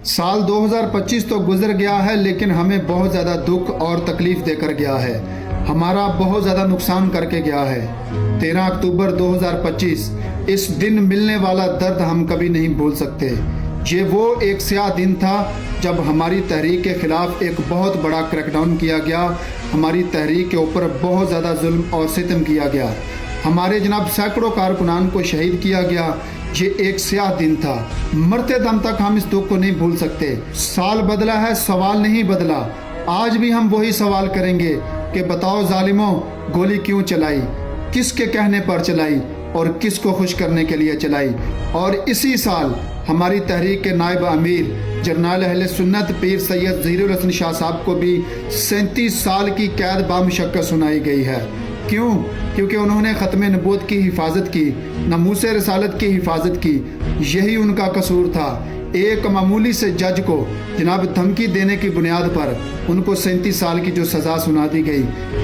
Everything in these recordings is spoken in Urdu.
سال 2025 تو گزر گیا ہے، لیکن ہمیں بہت زیادہ دکھ اور تکلیف دے کر گیا ہے، ہمارا بہت زیادہ نقصان کر کے گیا ہے۔ 13 اکتوبر 2025 اس دن ملنے والا درد ہم کبھی نہیں بھول سکتے۔ یہ وہ ایک سیاہ دن تھا جب ہماری تحریک کے خلاف ایک بہت بڑا کریک ڈاؤن کیا گیا، ہماری تحریک کے اوپر بہت زیادہ ظلم اور ستم کیا گیا، ہمارے جناب سینکڑوں کارکنان کو شہید کیا گیا۔ یہ ایک سیاہ دن تھا، مرتے دم تک ہم اس دکھ کو نہیں بھول سکتے۔ سال بدلا ہے، سوال نہیں بدلا۔ آج بھی ہم وہی سوال کریں گے کہ بتاؤ ظالموں، گولی کیوں چلائی، کس کے کہنے پر چلائی اور کس کو خوش کرنے کے لیے چلائی؟ اور اسی سال ہماری تحریک کے نائب امیر جرنیل اہل سنت پیر سید ظہیر الحسن شاہ صاحب کو بھی 37 سال کی قید بامشقت سنائی گئی ہے۔ کیوں؟ کیونکہ انہوں نے ختم نبوت کی حفاظت کی، ناموس رسالت کی حفاظت کی، یہی ان کا قصور تھا۔ ایک معمولی سے جج کو جناب دھمکی دینے کی بنیاد پر ان کو 37 سال کی جو سزا سنا دی گئی،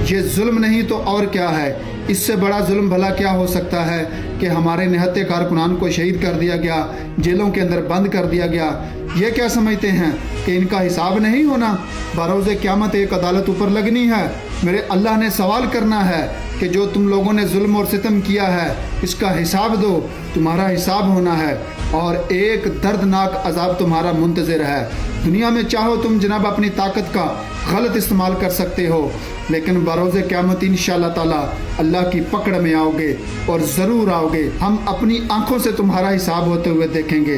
یہ ظلم نہیں تو اور کیا ہے؟ اس سے بڑا ظلم بھلا کیا ہو سکتا ہے کہ ہمارے نہتے کارکنان کو شہید کر دیا گیا، جیلوں کے اندر بند کر دیا گیا۔ یہ کیا سمجھتے ہیں کہ ان کا حساب نہیں ہونا؟ بروز قیامت ایک عدالت اوپر لگنی ہے، میرے اللہ نے سوال کرنا ہے کہ جو تم لوگوں نے ظلم اور ستم کیا ہے اس کا حساب دو، تمہارا حساب ہونا ہے، اور ایک دردناک عذاب تمہارا منتظر ہے۔ دنیا میں چاہو تم جناب اپنی طاقت کا غلط استعمال کر سکتے ہو، لیکن بروز قیامت انشاءاللہ تعالی اللہ کی پکڑ میں آؤ گے، اور ضرور آؤ گے۔ ہم اپنی آنکھوں سے تمہارا حساب ہوتے ہوئے دیکھیں گے۔